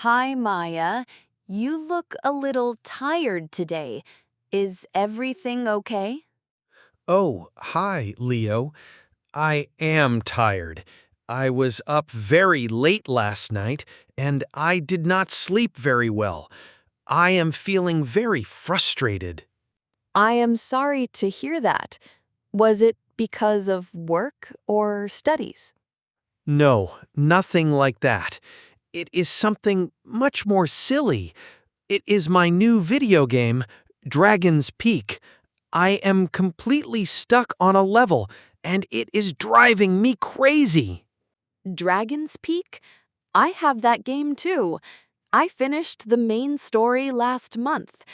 Hi, Maya. You look a little tired today. Is everything okay? Oh, hi, Leo. I am tired. I was up very late last night, and I did not sleep very well. I am feeling very frustrated. I am sorry to hear that. Was it because of work or studies? No, nothing like that. It is something much more silly. It is my new video game, Dragon's Peak. I am completely stuck on a level, and it is driving me crazy. Dragon's Peak? I have that game too. I finished the main story last month.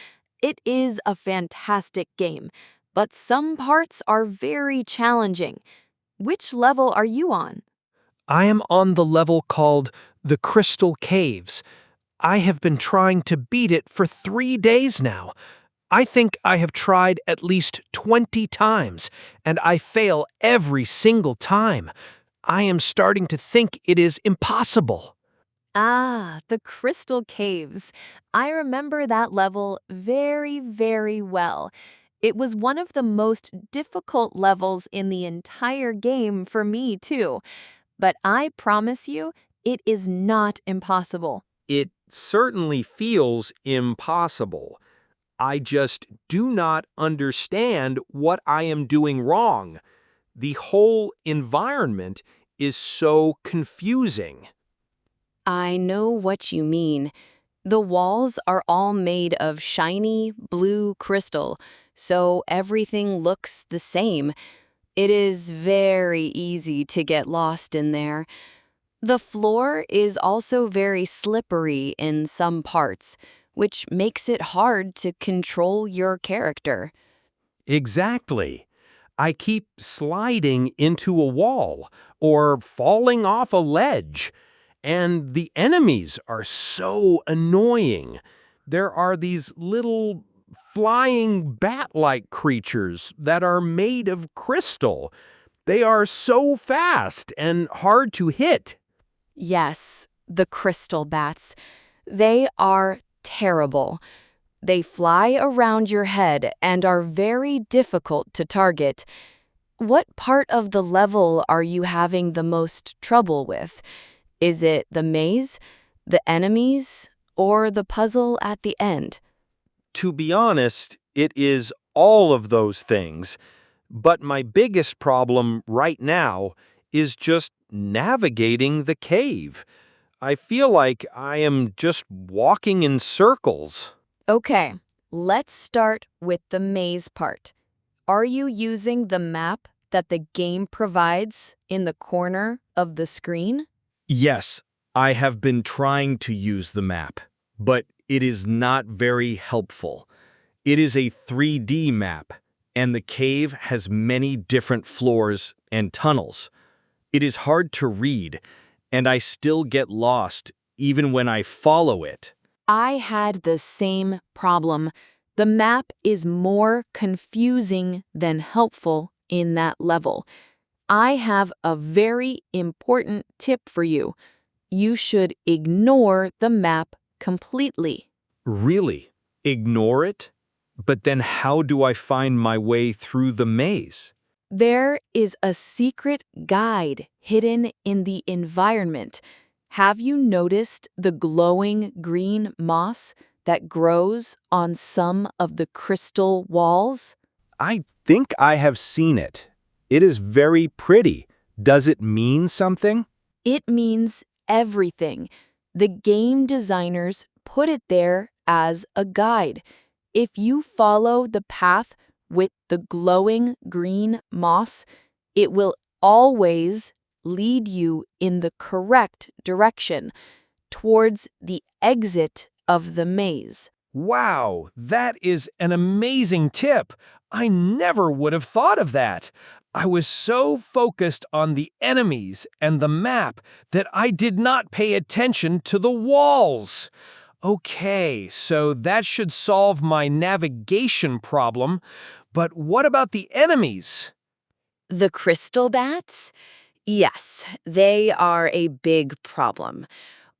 It is a fantastic game, but some parts are very challenging. Which level are you on? I am on the level called the Crystal Caves. I have been trying to beat it for 3 days now. I think I have tried at least 20 times, and I fail every single time. I am starting to think it is impossible. Ah, the Crystal Caves. I remember that level very, very well. It was one of the most difficult levels in the entire game for me, too. But I promise you, it is not impossible. It certainly feels impossible. I just do not understand what I am doing wrong. The whole environment is so confusing. I know what you mean. The walls are all made of shiny blue crystal, so everything looks the same. It is very easy to get lost in there. The floor is also very slippery in some parts, which makes it hard to control your character. Exactly. I keep sliding into a wall or falling off a ledge, and the enemies are so annoying. There are these little flying bat-like creatures that are made of crystal. They are so fast and hard to hit. Yes, the crystal bats. They are terrible. They fly around your head and are very difficult to target. What part of the level are you having the most trouble with? Is it the maze, the enemies, or the puzzle at the end? To be honest, it is all of those things. But my biggest problem right now is just navigating the cave. I feel like I am just walking in circles. Okay, let's start with the maze part. Are you using the map that the game provides in the corner of the screen? Yes, I have been trying to use the map, but it is not very helpful. It is a 3D map, and the cave has many different floors and tunnels. It is hard to read, and I still get lost even when I follow it. I had the same problem. The map is more confusing than helpful in that level. I have a very important tip for you. You should ignore the map completely. Really? Ignore it? But then how do I find my way through the maze? There is a secret guide hidden in the environment. Have you noticed the glowing green moss that grows on some of the crystal walls? I think I have seen it. It is very pretty. Does it mean something? It means everything. The game designers put it there as a guide. If you follow the path with the glowing green moss, it will always lead you in the correct direction towards the exit of the maze. Wow, that is an amazing tip. I never would have thought of that. I was so focused on the enemies and the map that I did not pay attention to the walls. Okay, so that should solve my navigation problem. But what about the enemies? The crystal bats? Yes, they are a big problem.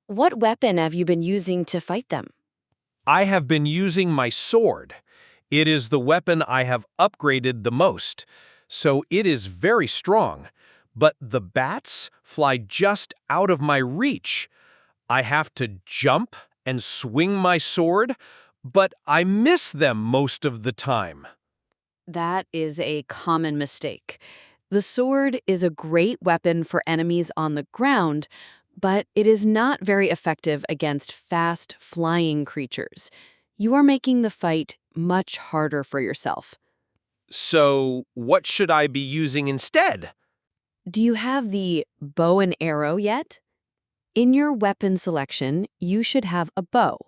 What weapon have you been using to fight them? I have been using my sword. It is the weapon I have upgraded the most, so it is very strong. But the bats fly just out of my reach. I have to jump and swing my sword, but I miss them most of the time. That is a common mistake. The sword is a great weapon for enemies on the ground, but it is not very effective against fast, flying creatures. You are making the fight much harder for yourself. So, what should I be using instead? Do you have the bow and arrow yet? In your weapon selection, you should have a bow.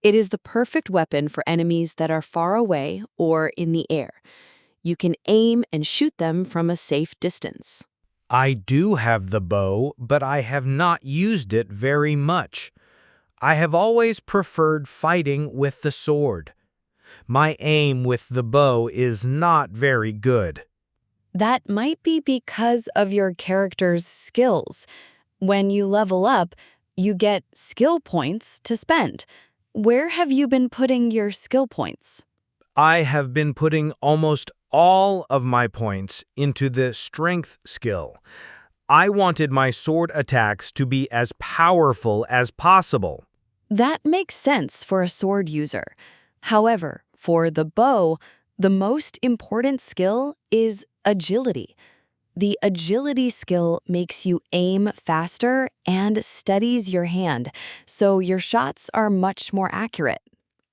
It is the perfect weapon for enemies that are far away or in the air. You can aim and shoot them from a safe distance. I do have the bow, but I have not used it very much. I have always preferred fighting with the sword. My aim with the bow is not very good. That might be because of your character's skills. When you level up, you get skill points to spend. Where have you been putting your skill points? I have been putting almost all of my points into the strength skill. I wanted my sword attacks to be as powerful as possible. That makes sense for a sword user. However, for the bow, the most important skill is agility. The agility skill makes you aim faster and steadies your hand, so your shots are much more accurate.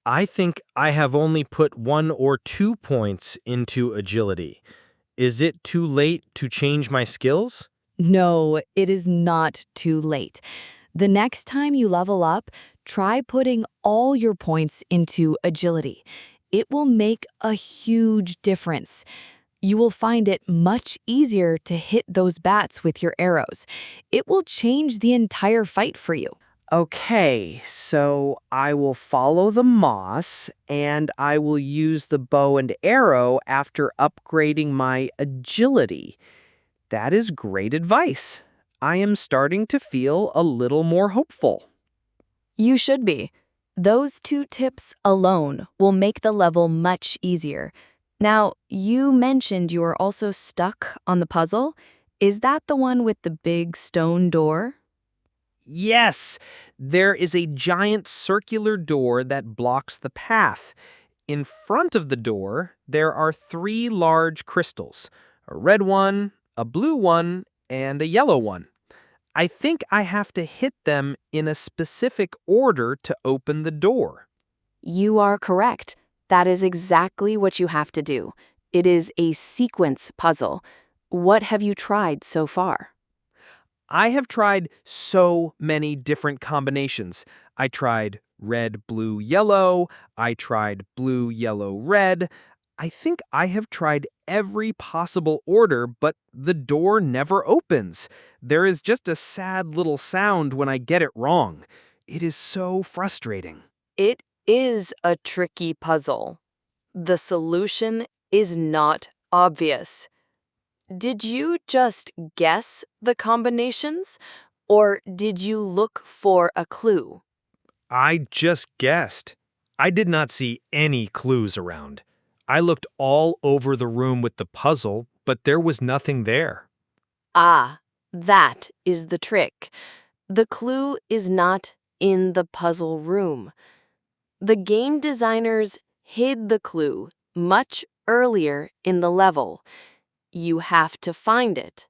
I think I have only put 1 or 2 points into agility. Is it too late to change my skills? No, it is not too late. The next time you level up, try putting all your points into agility. It will make a huge difference. You will find it much easier to hit those bats with your arrows. It will change the entire fight for you. Okay, so I will follow the moss and I will use the bow and arrow after upgrading my agility. That is great advice. I am starting to feel a little more hopeful. You should be. Those two tips alone will make the level much easier. Now, you mentioned you are also stuck on the puzzle. Is that the one with the big stone door? Yes, there is a giant circular door that blocks the path. In front of the door, there are 3 large crystals, a red one, a blue one, and a yellow one. I think I have to hit them in a specific order to open the door. You are correct. That is exactly what you have to do. It is a sequence puzzle. What have you tried so far? I have tried so many different combinations. I tried red, blue, yellow. I tried blue, yellow, red. I think I have tried every possible order, but the door never opens. There is just a sad little sound when I get it wrong. It is so frustrating. It is a tricky puzzle. The solution is not obvious. Did you just guess the combinations, or did you look for a clue? I just guessed. I did not see any clues around. I looked all over the room with the puzzle, but there was nothing there. Ah, that is the trick. The clue is not in the puzzle room. The game designers hid the clue much earlier in the level. You have to find it.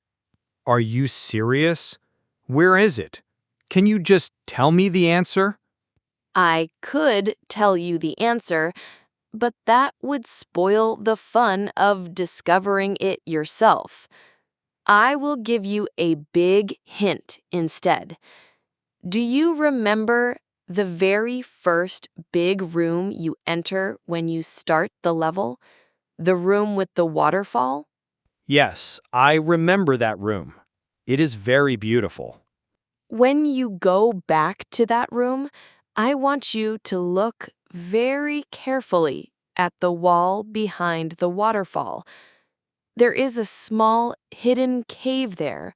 Are you serious? Where is it? Can you just tell me the answer? I could tell you the answer, but that would spoil the fun of discovering it yourself. I will give you a big hint instead. Do you remember the very first big room you enter when you start the level? The room with the waterfall? Yes, I remember that room. It is very beautiful. When you go back to that room, I want you to look very carefully at the wall behind the waterfall. There is a small hidden cave there.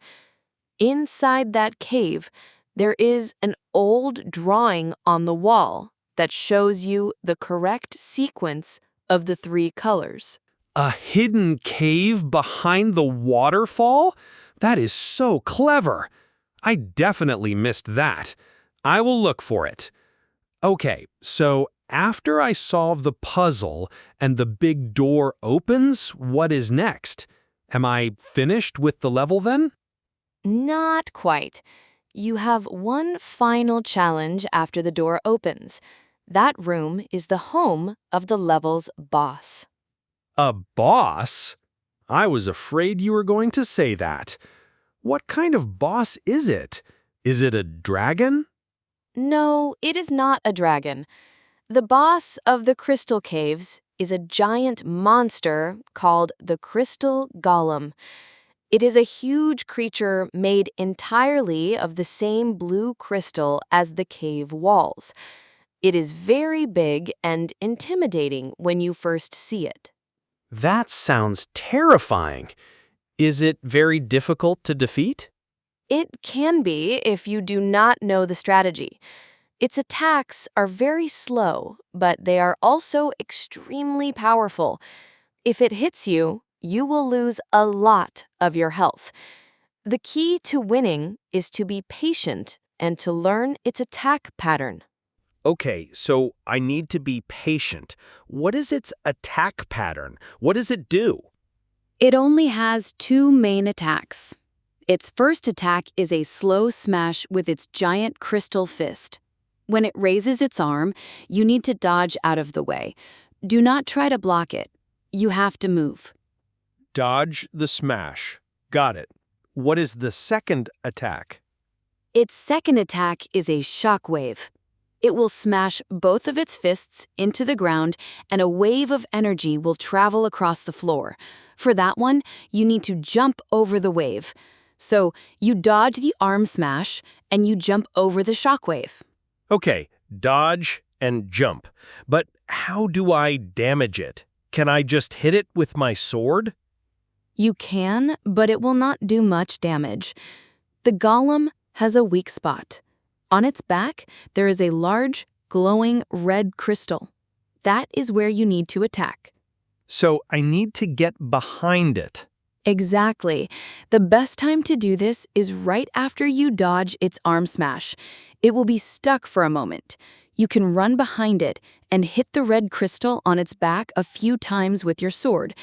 Inside that cave, There is an old drawing on the wall that shows you the correct sequence of the three colors. A hidden cave behind the waterfall? That is so clever. I definitely missed that. I will look for it. Okay, so after I solve the puzzle and the big door opens, what is next? Am I finished with the level then? Not quite. You have one final challenge after the door opens. That room is the home of the level's boss. A boss? I was afraid you were going to say that. What kind of boss is it? Is it a dragon? No, it is not a dragon. The boss of the Crystal Caves is a giant monster called the Crystal Golem. It is a huge creature made entirely of the same blue crystal as the cave walls. It is very big and intimidating when you first see it. That sounds terrifying. Is it very difficult to defeat? It can be if you do not know the strategy. Its attacks are very slow, but they are also extremely powerful. If it hits you, you will lose a lot of your health. The key to winning is to be patient and to learn its attack pattern. Okay, so I need to be patient. What is its attack pattern? What does it do? It only has two main attacks. Its first attack is a slow smash with its giant crystal fist. When it raises its arm, you need to dodge out of the way. Do not try to block it. You have to move. Dodge the smash. Got it. What is the second attack? Its second attack is a shockwave. It will smash both of its fists into the ground, and a wave of energy will travel across the floor. For that one, you need to jump over the wave. So you dodge the arm smash, and you jump over the shockwave. Okay, dodge and jump. But how do I damage it? Can I just hit it with my sword? You can, but it will not do much damage. The golem has a weak spot. On its back, there is a large, glowing red crystal. That is where you need to attack. So I need to get behind it. Exactly. The best time to do this is right after you dodge its arm smash. It will be stuck for a moment. You can run behind it and hit the red crystal on its back a few times with your sword.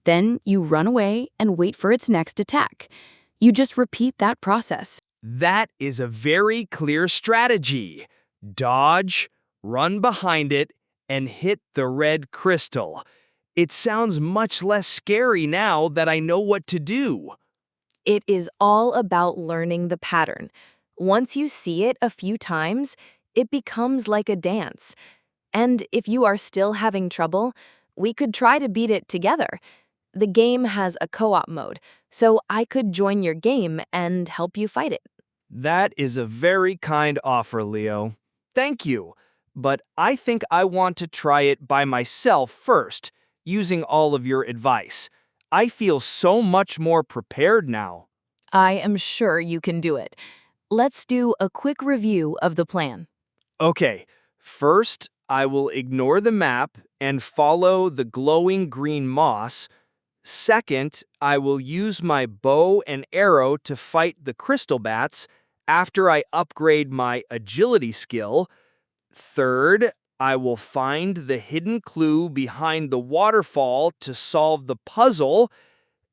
Then you run away and wait for its next attack. You just repeat that process. That is a very clear strategy. Dodge, run behind it, and hit the red crystal. It sounds much less scary now that I know what to do. It is all about learning the pattern. Once you see it a few times, it becomes like a dance. And if you are still having trouble, we could try to beat it together. The game has a co-op mode, so I could join your game and help you fight it. That is a very kind offer, Leo. Thank you. But I think I want to try it by myself first, using all of your advice. I feel so much more prepared now. I am sure you can do it. Let's do a quick review of the plan. Okay, first I will ignore the map and follow the glowing green moss. Second, I will use my bow and arrow to fight the crystal bats after I upgrade my agility skill. Third, I will find the hidden clue behind the waterfall to solve the puzzle.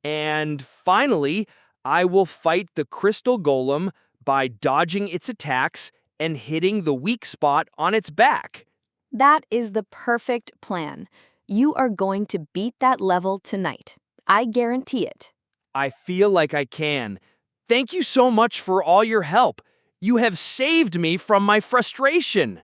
And finally, I will fight the crystal golem by dodging its attacks and hitting the weak spot on its back. That is the perfect plan. You are going to beat that level tonight. I guarantee it. I feel like I can. Thank you so much for all your help. You have saved me from my frustration.